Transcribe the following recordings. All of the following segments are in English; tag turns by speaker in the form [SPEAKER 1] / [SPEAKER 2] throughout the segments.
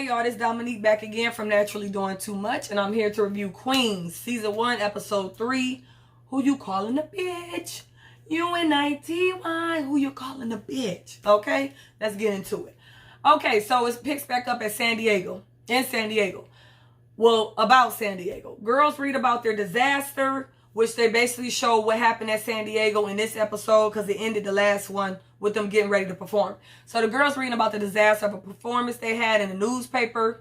[SPEAKER 1] y'all, this Dominique back again from Naturally Doing Too Much, and I'm here to review Queens, Season 1, Episode 3, Who You Calling a Bitch? UNITY, who you calling a bitch? Okay, let's get into it. Okay, so it picks back up at San Diego, in San Diego. Well, about San Diego. Girls read about their disaster, which they basically show what happened at San Diego in this episode because it ended the last one with them getting ready to perform. So the girls reading about the disaster of a performance they had in the newspaper.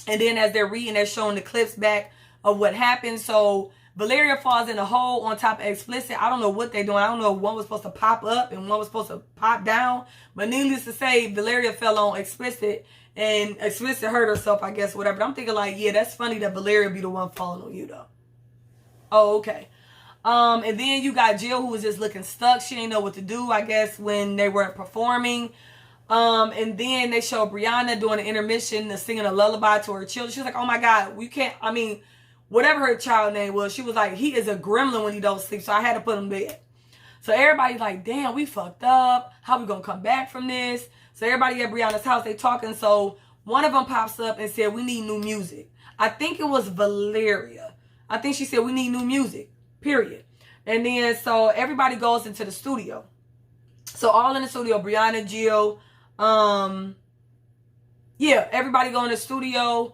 [SPEAKER 1] And then as they're reading, they're showing the clips back of what happened. So Valeria falls in a hole on top of Explicit. I don't know what they're doing. I don't know if one was supposed to pop up and one was supposed to pop down. But needless to say, Valeria fell on Explicit. And Explicit hurt herself, I guess, whatever. But I'm thinking like, yeah, that's funny that Valeria be the one falling on you, though. Oh, okay. And then you got Jill, who was just looking stuck. She didn't know what to do, I guess, when they weren't performing. And then they show Brianna doing an intermission, singing a lullaby to her children. She was like, oh my God, we can't, I mean, whatever her child name was, she was like, he is a gremlin when he don't sleep. So I had to put him in bed. So everybody's like, damn, we fucked up. How we gonna come back from this? So everybody at Brianna's house, they talking. So one of them pops up and said, we need new music. I think it was Valeria. I think she said, we need new music. Period. And then so everybody goes into the studio. So all in the studio, Brianna, Jill, everybody go in the studio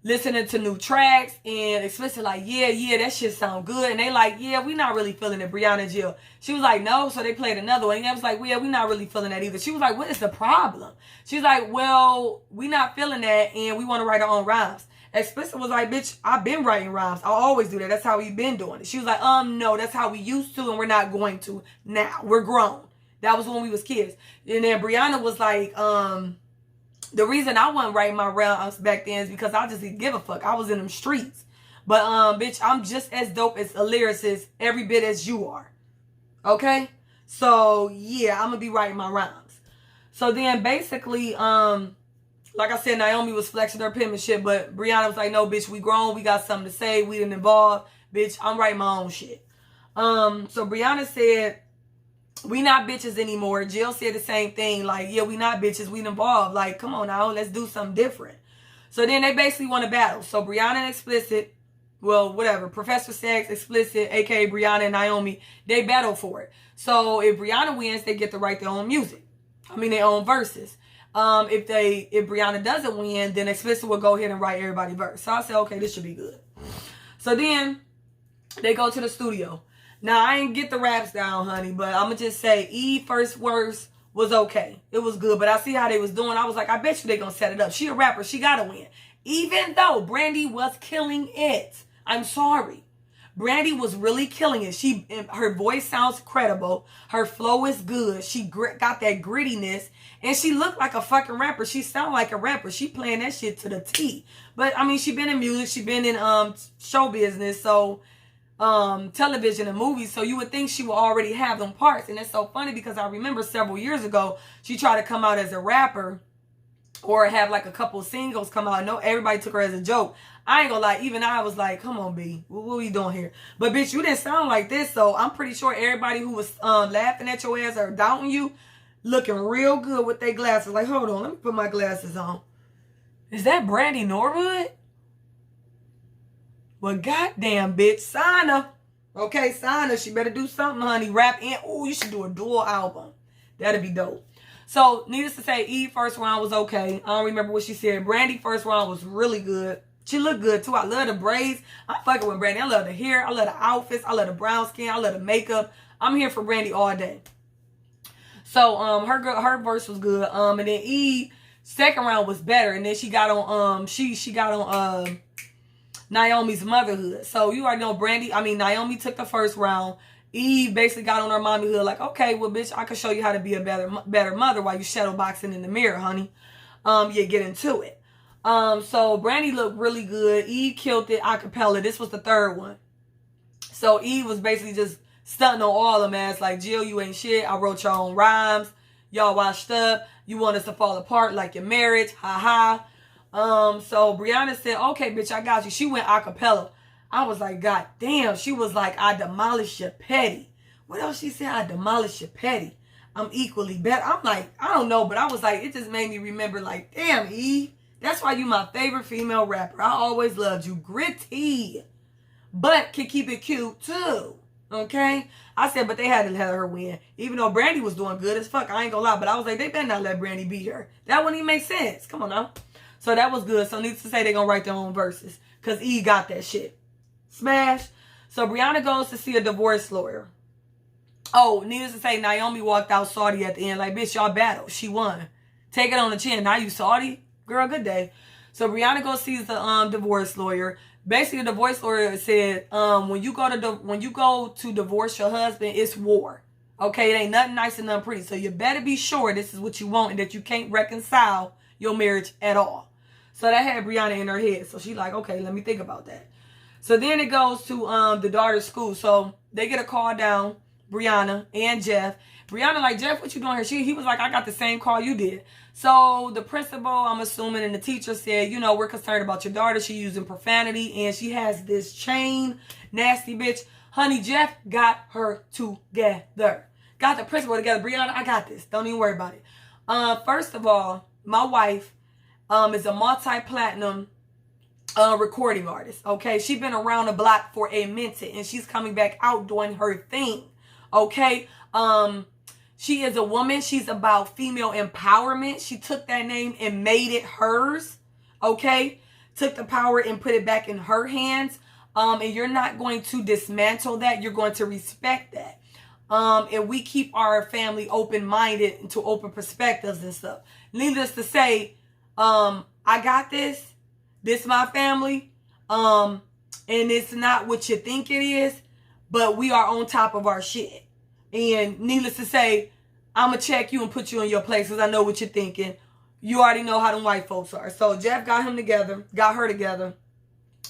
[SPEAKER 1] listening to new tracks and Explicit like, yeah, that shit sound good. And they like, yeah, we not really feeling it, Brianna and Jill. She was like, no. So they played another one. And I was like, well, yeah, we not really feeling that either. She was like, what is the problem? She's like, well, we not feeling that and we want to write our own rhymes. Explicit was like, bitch, I've been writing rhymes. I always do that. That's how we've been doing it. She was like, no, that's how we used to and we're not going to now. We're grown. That was when we was kids. And then Brianna was like, the reason I wasn't writing my rhymes back then is because I just didn't give a fuck. I was in them streets. But, bitch, I'm just as dope as a lyricist every bit as you are. Okay? So, yeah, I'm going to be writing my rhymes. So then basically, like I said, Naomi was flexing her penmanship, but Brianna was like, no, bitch, we grown. We got something to say. We didn't involve. Bitch, I'm writing my own shit. So Brianna said, we not bitches anymore. Jill said the same thing. Like, yeah, we not bitches. We involved. Like, come on now. Let's do something different. So then they basically want to battle. So Brianna and Explicit, well, whatever. Professor Sex, Explicit, a.k.a. Brianna and Naomi, they battle for it. So if Brianna wins, they get to write their own music. I mean, their own verses. If Brianna doesn't win, then Explicit will go ahead and write everybody's verse. So I said, okay, this should be good. So then they go to the studio. Now, I ain't get the raps down, honey, but I'm going to just say Eve first verse was okay. It was good, but I see how they was doing. I was like, I bet you they going to set it up. She a rapper. She got to win. Even though Brandy was killing it. I'm sorry. Brandy was really killing it. Her voice sounds credible. Her flow is good. She got that grittiness. And she looked like a fucking rapper. She sound like a rapper. She playing that shit to the T. But, I mean, she been in music. She been in show business. So, television and movies, so you would think she would already have them parts. And it's so funny because I remember several years ago she tried to come out as a rapper or have like a couple singles come out. No, everybody took her as a joke. I ain't gonna lie, even I was like, come on, B, what are we doing here? But bitch, you didn't sound like this, so I'm pretty sure everybody who was laughing at your ass or doubting you looking real good with their glasses. Like, hold on, let me put my glasses on. Is that Brandy Norwood? Well, goddamn, bitch, sign her. Okay, sign her. She better do something, honey. Rap and, you should do a dual album. That'd be dope. So, needless to say, Eve first round was okay. I don't remember what she said. Brandy first round was really good. She looked good, too. I love the braids. I'm fucking with Brandy. I love the hair. I love the outfits. I love the brown skin. I love the makeup. I'm here for Brandy all day. So, her verse was good. And then Eve, second round was better. And then she got on, she got on, Naomi's motherhood. So you already know Naomi took the first round. Eve basically got on her mommyhood like, okay, well, bitch, I can show you how to be a better mother while you shadow boxing in the mirror, honey. Get into it. So Brandy looked really good. Eve killed it a cappella. This was the third one. So Eve was basically just stunting on all of them ass like, Jill, you ain't shit. I wrote your own rhymes. Y'all washed up. You want us to fall apart like your marriage. Ha ha. So Brianna said, okay, bitch, I got you. She went a cappella. I was like, God damn. She was like, I demolished your petty. What else she said? I demolished your petty. I'm equally better. I'm like, I don't know, but I was like, it just made me remember like, damn, Eve, That's why you my favorite female rapper. I always loved you. Gritty. But can keep it cute too. Okay? I said, but they had to let her win. Even though Brandy was doing good as fuck. I ain't gonna lie. But I was like, they better not let Brandy beat her. That wouldn't even make sense. Come on now. So that was good. So needless to say, they gonna write their own verses. Because E got that shit. Smash. So Brianna goes to see a divorce lawyer. Oh, needless to say, Naomi walked out Saudi at the end. Like, bitch, y'all battled. She won. Take it on the chin. Now you Saudi? Girl, good day. So Brianna goes sees the divorce lawyer. Basically, the divorce lawyer said, when you go to divorce your husband, it's war. Okay, it ain't nothing nice and nothing pretty. So you better be sure this is what you want and that you can't reconcile your marriage at all. So that had Brianna in her head. So she's like, okay, let me think about that. So then it goes to the daughter's school. So they get a call down, Brianna and Jeff. Brianna like, Jeff, what you doing here? He was like, I got the same call you did. So the principal, I'm assuming, and the teacher said, you know, we're concerned about your daughter. She using profanity and she has this chain. Nasty bitch. Honey, Jeff got her together. Got the principal together. Brianna, I got this. Don't even worry about it. First of all, my wife is a multi-platinum recording artist. Okay, she's been around the block for a minute and she's coming back out doing her thing. Okay, she is a woman. She's about female empowerment. She took that name and made it hers. Okay, took the power and put it back in her hands. And you're not going to dismantle that. You're going to respect that. And we keep our family open-minded and to open perspectives and stuff. Needless to say, I got this. This my family. And it's not what you think it is, but we are on top of our shit. And needless to say, I'm going to check you and put you in your place because I know what you're thinking. You already know how them white folks are. So Jeff got her together.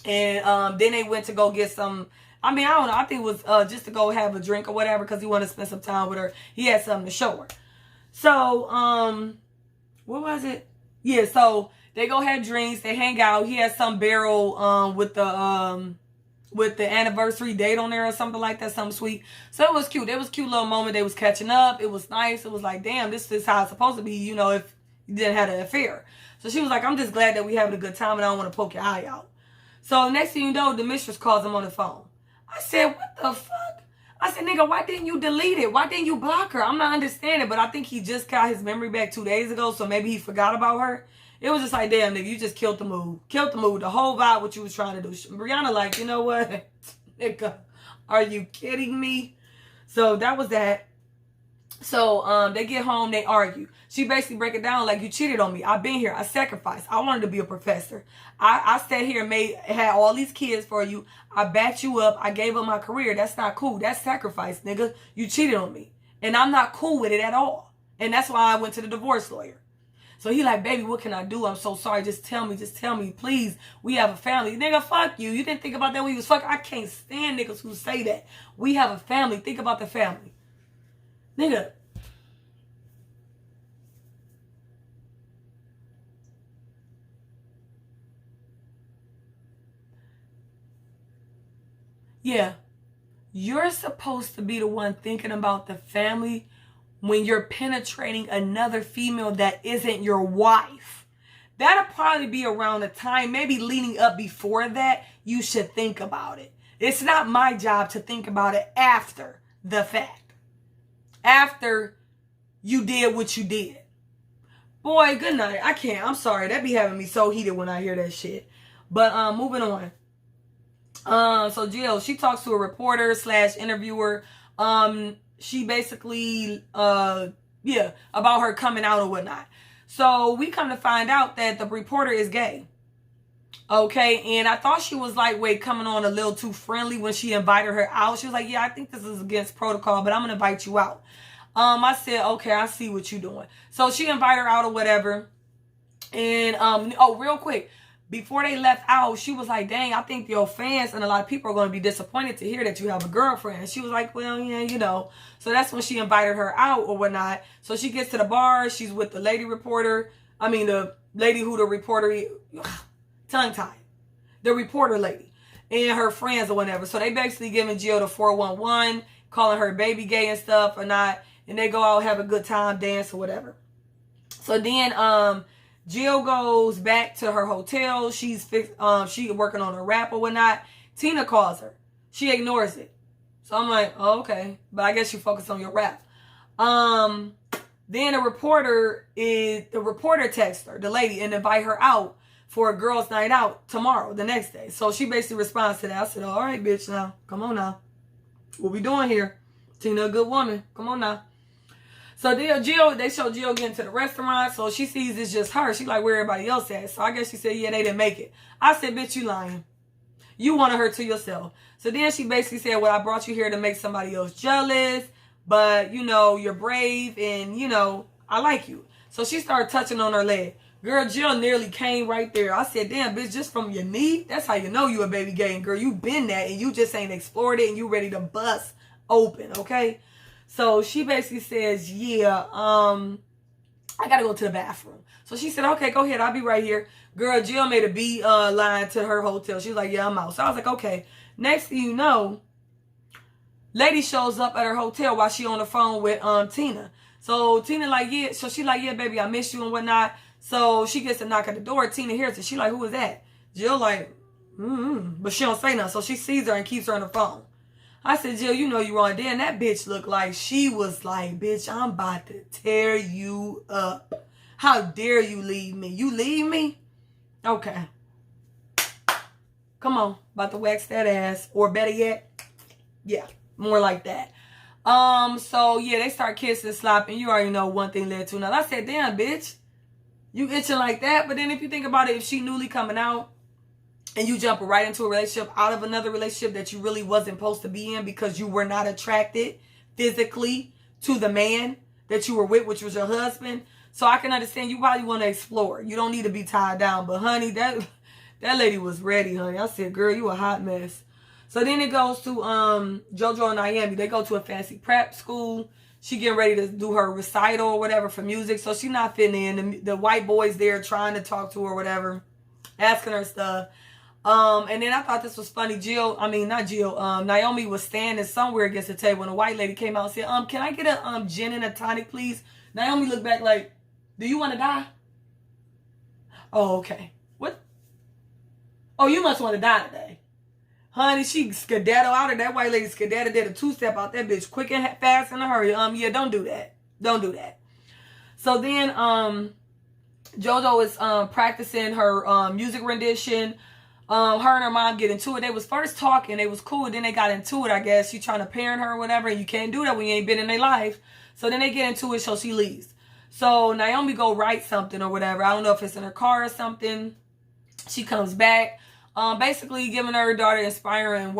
[SPEAKER 1] And then they went to go get some, I mean, I don't know. I think it was just to go have a drink or whatever because he wanted to spend some time with her. He had something to show her. So, what was it? Yeah, so they go have drinks. They hang out. He has some barrel with the anniversary date on there or something like that, something sweet. So it was cute. It was a cute little moment. They was catching up. It was nice. It was like, damn, this is how it's supposed to be, you know, if you didn't have an affair. So she was like, I'm just glad that we having a good time and I don't want to poke your eye out. So next thing you know, the mistress calls him on the phone. I said, what the fuck? I said, nigga, why didn't you delete it? Why didn't you block her? I'm not understanding, but I think he just got his memory back 2 days ago, so maybe he forgot about her. It was just like, damn, nigga, you just killed the mood. Killed the mood. The whole vibe, what you was trying to do. Brianna like, you know what? Nigga, are you kidding me? So that was that. So they get home, they argue. She basically break it down like, you cheated on me. I've been here. I sacrificed. I wanted to be a professor. I sat here and had all these kids for you. I backed you up. I gave up my career. That's not cool. That's sacrifice, nigga. You cheated on me. And I'm not cool with it at all. And that's why I went to the divorce lawyer. So he like, baby, what can I do? I'm so sorry. Just tell me, please. We have a family. Nigga, fuck you. You didn't think about that when you was fucking. I can't stand niggas who say that. We have a family. Think about the family. Nigga. Yeah. You're supposed to be the one thinking about the family when you're penetrating another female that isn't your wife. That'll probably be around the time, maybe leading up before that, you should think about it. It's not my job to think about it after the fact. After you did what you did. Boy, good night. I can't. I'm sorry. That be having me so heated when I hear that shit. But moving on. So Jill, she talks to a reporter / interviewer. She basically, about her coming out or whatnot. So we come to find out that the reporter is gay. Okay, and I thought she was lightweight, coming on a little too friendly when she invited her out. She was like, yeah, I think this is against protocol, but I'm going to invite you out. I said, okay, I see what you're doing. So she invited her out or whatever. And, real quick. Before they left out, she was like, dang, I think your fans and a lot of people are going to be disappointed to hear that you have a girlfriend. And she was like, well, yeah, you know. So that's when she invited her out or whatnot. So she gets to the bar. She's with the lady reporter. I mean, the lady who the reporter, tongue-tied. The reporter lady and her friends or whatever. So they basically giving Jill the 411, calling her baby gay and stuff or not. And they go out, have a good time, dance or whatever. So then, Jill goes back to her hotel. She working on her rap or whatnot. Tina calls her. She ignores it. So I'm like, oh, okay. But I guess you focus on your rap. Then the reporter texts her, the lady, and invite her out for a girls' night out tomorrow, the next day. So she basically responds to that. I said, all right, bitch, now. Come on now. What we doing here? Tina, a good woman. Come on now. So they show Jill getting to the restaurant. So she sees it's just her. She like, where everybody else at? So I guess she said, yeah, they didn't make it. I said, bitch, you lying. You wanted her to yourself. So then she basically said, well, I brought you here to make somebody else jealous. But, you know, you're brave and, you know, I like you. So she started touching on her leg. Girl, Jill nearly came right there. I said, damn, bitch, just from your knee? That's how you know you a baby gay. Girl, you been that and you just ain't explored it and you ready to bust open, okay? So she basically says, yeah, I got to go to the bathroom. So she said, okay, go ahead. I'll be right here. Girl, Jill made a line to her hotel. She was like, yeah, I'm out. So I was like, okay. Next thing you know, lady shows up at her hotel while she on the phone with Tina. So Tina like, yeah. So she like, yeah, baby, I miss you and whatnot. So she gets a knock at the door. Tina hears it. She like, who is that? Jill like, but she don't say nothing. So she sees her and keeps her on the phone. I said, Jill, you know you wrong. Then that bitch looked like she was like, bitch, I'm about to tear you up. How dare you leave me? You leave me? Okay. Come on. About to wax that ass. Or better yet, yeah, more like that. So yeah, they start kissing, slopping. You already know one thing led to another. I said, damn, bitch. You itching like that? But then if you think about it, if she newly coming out, and you jump right into a relationship out of another relationship that you really wasn't supposed to be in because you were not attracted physically to the man that you were with, which was your husband. So I can understand you probably want to explore. You don't need to be tied down. But honey, that lady was ready, honey. I said, girl, you a hot mess. So then it goes to JoJo and Naomi. They go to a fancy prep school. She getting ready to do her recital or whatever for music. So she not fitting in. The white boys there trying to talk to her or whatever, asking her stuff. And then I thought this was funny. Naomi was standing somewhere against the table and a white lady came out and said, can I get a gin and a tonic, please? Naomi looked back like, do you want to die? Oh, okay. What? Oh, you must want to die today. Honey, she skedaddle out of that white lady skedaddle did a two-step out that bitch quick and fast in a hurry. Yeah, don't do that. Don't do that. So then JoJo is practicing her music rendition. Her and her mom get into it. They was first talking. They was cool. Then they got into it, I guess. She trying to parent her or whatever. And you can't do that when you ain't been in their life. So then they get into it. So she leaves. So Naomi go write something or whatever. I don't know if it's in her car or something. She comes back. Basically giving her daughter inspiring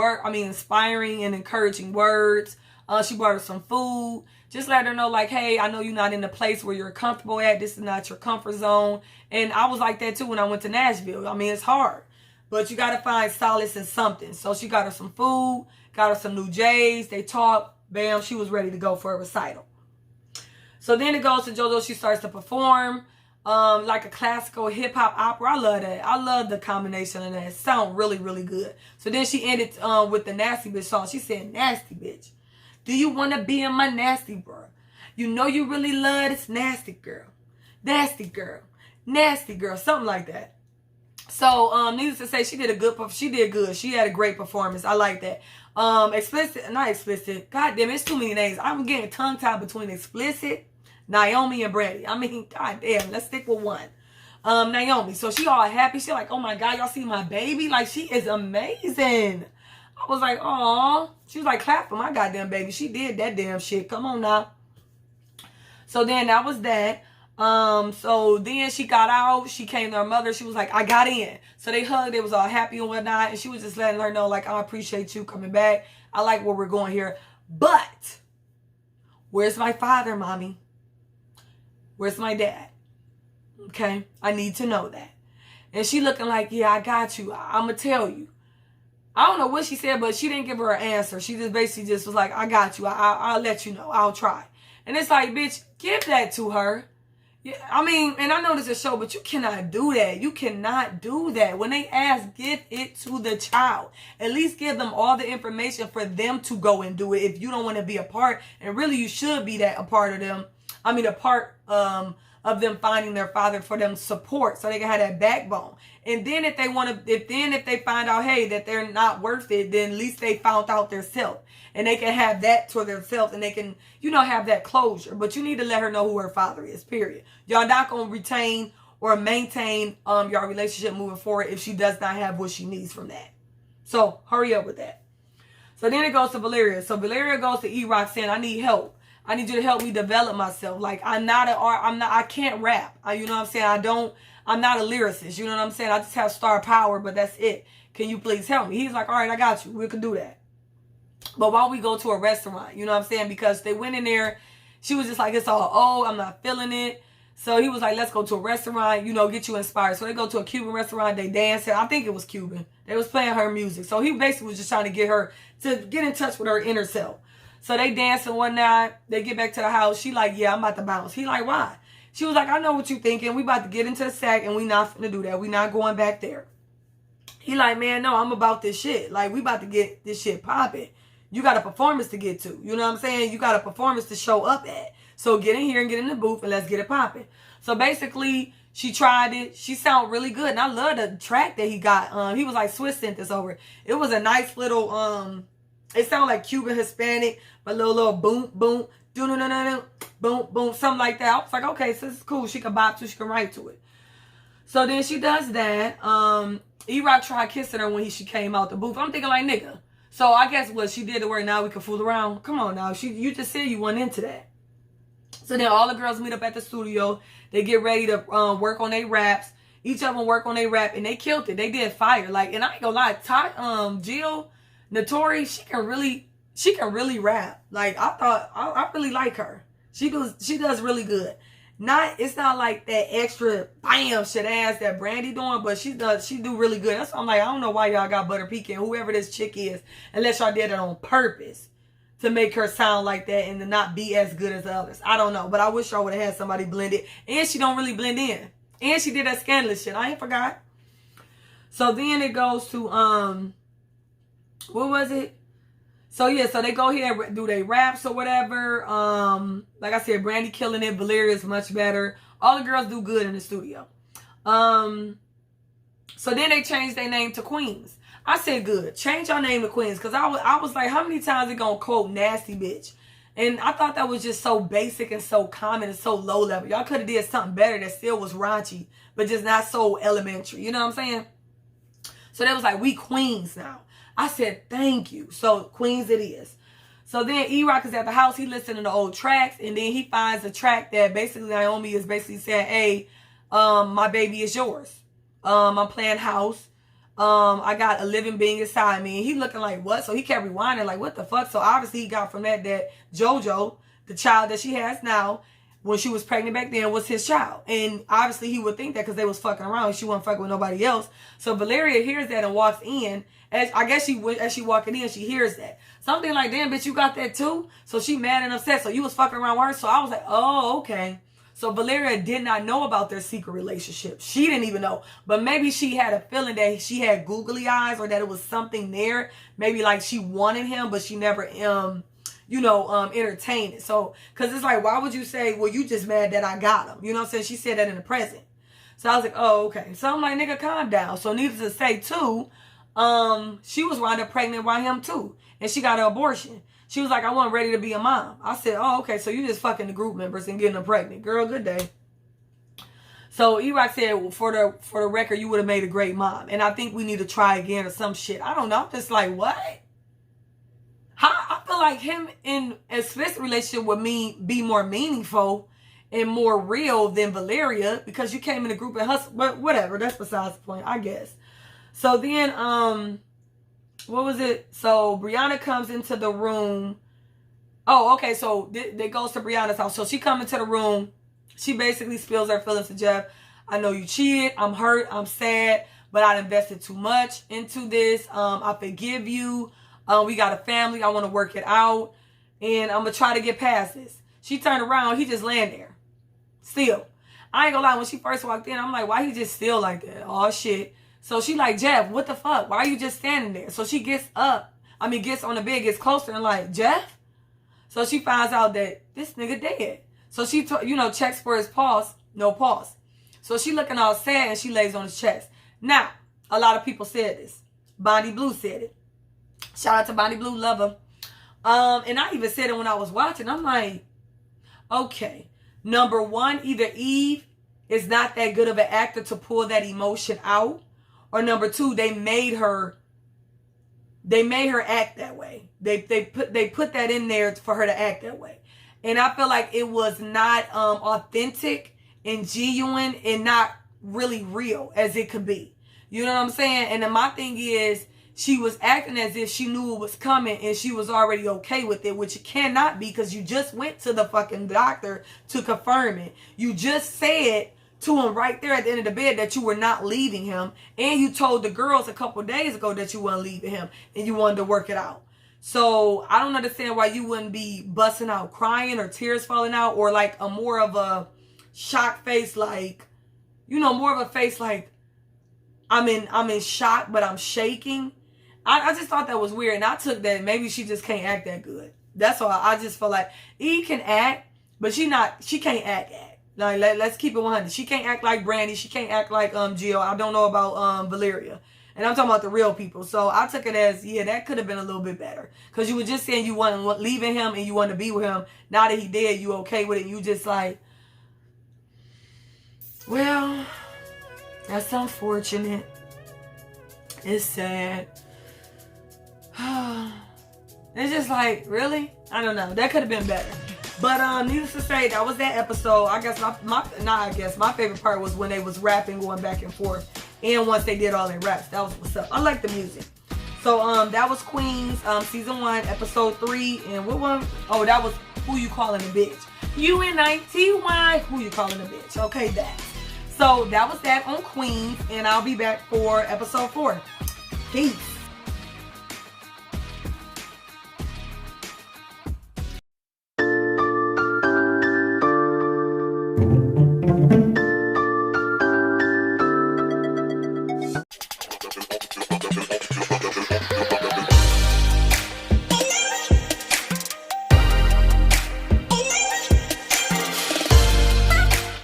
[SPEAKER 1] and encouraging words. She brought her some food. Just let her know like, hey, I know you're not in the place where you're comfortable at. This is not your comfort zone. And I was like that too when I went to Nashville. I mean, it's hard. But you got to find solace in something. So she got her some food, got her some new J's. They talked. Bam, she was ready to go for a recital. So then it goes to JoJo. She starts to perform like a classical hip-hop opera. I love that. I love the combination of that. It sounds really, really good. So then she ended with the Nasty Bitch song. She said, nasty bitch. Do you want to be in my nasty bro? You know you really love this nasty girl. Nasty girl. Nasty girl. Something like that. So, needless to say, she did good. She had a great performance. I like that. Not explicit. God damn, it's too many names. I'm getting tongue tied between explicit, Naomi, and Brandy. I mean, god damn, let's stick with one. Naomi. So she all happy. She like, oh my God, y'all see my baby? Like, she is amazing. I was like, aw. She was like, clap for my goddamn baby. She did that damn shit. Come on now. So then that was that. So then she got out, she came to her mother, she was like, I got in. So they hugged, they was all happy and whatnot, and she was just letting her know, like, I appreciate you coming back. I like where we're going here. But, where's my father, mommy? Where's my dad? Okay? I need to know that. And she looking like, yeah, I got you. I'm going to tell you. I don't know what she said, but she didn't give her an answer. She just basically just was like, I got you. I'll let you know. I'll try. And it's like, bitch, give that to her. Yeah, I mean, and I know this is a show, but you cannot do that. You cannot do that. When they ask, give it to the child. At least give them all the information for them to go and do it if you don't want to be a part. And really, you should be a part of them. I mean, a part of of them finding their father for them support so they can have that backbone. And then if they find out, hey, that they're not worth it, then at least they found out their self. And they can have that to themselves and they can, have that closure. But you need to let her know who her father is, period. Y'all not going to retain or maintain your relationship moving forward if she does not have what she needs from that. So hurry up with that. So then it goes to Valeria. So Valeria goes to E-Rock saying, I need help. I need you to help me develop myself. Like, I can't rap. You know what I'm saying? I'm not a lyricist. You know what I'm saying? I just have star power, but that's it. Can you please help me? He's like, all right, I got you. We can do that. But while we go to a restaurant, you know what I'm saying? Because they went in there, she was just like, it's all old. I'm not feeling it. So he was like, let's go to a restaurant, get you inspired. So they go to a Cuban restaurant. They danced. I think it was Cuban. They was playing her music. So he basically was just trying to get her to get in touch with her inner self. So they dancing one night. They get back to the house. She like, yeah, I'm about to bounce. He like, why? She was like, I know what you thinking. We about to get into the sack and we not finna do that. We not going back there. He like, man, no, I'm about this shit. Like, we about to get this shit popping. You got a performance to get to. You know what I'm saying? You got a performance to show up at. So get in here and get in the booth and let's get it popping. So basically, she tried it. She sounded really good. And I love the track that he got. He was like, Swiss sent this over. It was a nice little, it sounded like Cuban Hispanic, but little boom, boom, boom, boom, something like that. I was like, okay, so this is cool. She can bop to, she can write to it. So then she does that. E-Rock tried kissing her when she came out the booth. I'm thinking like, nigga. So I guess what she did to where now we can fool around. Come on now. You just said you went into that. So then all the girls meet up at the studio. They get ready to work on their raps. Each of them work on their rap and they killed it. They did fire. Like, and I ain't gonna lie, Jill Notori, she can really rap. Like, I really like her. She does really good. It's not like that extra bam shit ass that Brandy doing, but she do really good. That's why I'm like, I don't know why y'all got Butter Pecan, whoever this chick is, unless y'all did it on purpose to make her sound like that and to not be as good as the others. I don't know, but I wish y'all would have had somebody blended. And she don't really blend in. And she did that scandalous shit. I ain't forgot. So then it goes to what was it? So yeah, so they go here and do their raps or whatever. Like I said, Brandy killing it. Valeria is much better. All the girls do good in the studio. So then they changed their name to Queens. I said, good. Change your name to Queens. Because I was like, how many times they gonna quote nasty bitch? And I thought that was just so basic and so common and so low level. Y'all could have did something better that still was raunchy, but just not so elementary. You know what I'm saying? So they was like, we Queens now. I said, thank you. So Queens it is. So then E-Rock is at the house. He listening to old tracks. And then he finds a track that basically Naomi is basically saying, hey, my baby is yours. I'm playing house. I got a living being inside me. And he looking like, what? So he kept rewinding like, what the fuck? So obviously he got from that JoJo, the child that she has now, when she was pregnant back then, was his child. And obviously he would think that because they was fucking around. She wasn't fucking with nobody else. So Valeria hears that and walks in. As she walking in, she hears that. Something like, damn, bitch, you got that too? So she mad and upset. So you was fucking around with her. So I was like, oh, okay. So Valeria did not know about their secret relationship. She didn't even know. But maybe she had a feeling that she had googly eyes or that it was something there. Maybe like she wanted him, but she never, entertained it. So, because it's like, why would you say, well, you just mad that I got him? You know what I'm saying? She said that in the present. So I was like, oh, okay. So I'm like, nigga, calm down. So needless to say, too, she was wound up pregnant by him, too. And she got an abortion. She was like, I wasn't ready to be a mom. I said, oh, okay, so you just fucking the group members and getting them pregnant. Girl, good day. So E-Rock said, well, for the record, you would have made a great mom. And I think we need to try again or some shit. I don't know. I'm just like, what? I feel like him in a explicit relationship would be more meaningful and more real than Valeria because you came in a group and hustled. But whatever, that's besides the point, I guess. So then, what was it? So Brianna comes into the room. Oh, okay. So they goes to Brianna's house. So she come into the room. She basically spills her feelings to Jeff. I know you cheated. I'm hurt. I'm sad. But I invested too much into this. I forgive you. We got a family. I want to work it out. And I'm going to try to get past this. She turned around. He just laying there. Still. I ain't going to lie. When she first walked in, I'm like, why he just still like that? Oh, shit. So she like, Jeff, what the fuck? Why are you just standing there? So she gets on the bed, gets closer and like, Jeff? So she finds out that this nigga dead. So she, checks for his pulse. No pause. So she looking all sad and she lays on his chest. Now, a lot of people said this. Bonnie Blue said it. Shout out to Bonnie Blue, love her. And I even said it when I was watching. I'm like, okay. Number one, either Eve is not that good of an actor to pull that emotion out. Or number two, they made her act that way. They put that in there for her to act that way. And I feel like it was not authentic and genuine and not really real as it could be. You know what I'm saying? And then my thing is, she was acting as if she knew it was coming and she was already okay with it, which it cannot be because you just went to the fucking doctor to confirm it. You just said to him right there at the end of the bed that you were not leaving him. And you told the girls a couple days ago that you weren't leaving him and you wanted to work it out. So I don't understand why you wouldn't be busting out crying or tears falling out or like a more of a shocked face, like, you know, more of a face like I'm in shock, but I'm shaking. I just thought that was weird. And I took that maybe she just can't act that good. That's all. I just feel like Eve can act, but she can't act. Like, let's keep it 100. She can't act like Brandy. She can't act like Jill. I don't know about Valeria. And I'm talking about the real people. So I took it as, yeah, that could have been a little bit better. Because you were just saying you wasn't leaving him and you wanted to be with him. Now that he did, you okay with it. You just like, well, that's unfortunate. It's sad. It's just like, really? I don't know. That could have been better. But needless to say, that was that episode. I guess my favorite part was when they was rapping, going back and forth. And once they did all their raps, that was what's up. I like the music. So that was Queens, season 1, episode 3. And what one? Oh, that was Who You Calling a Bitch. UNITY. Who You Calling a Bitch? Okay, that. So that was that on Queens, and I'll be back for episode 4. Peace.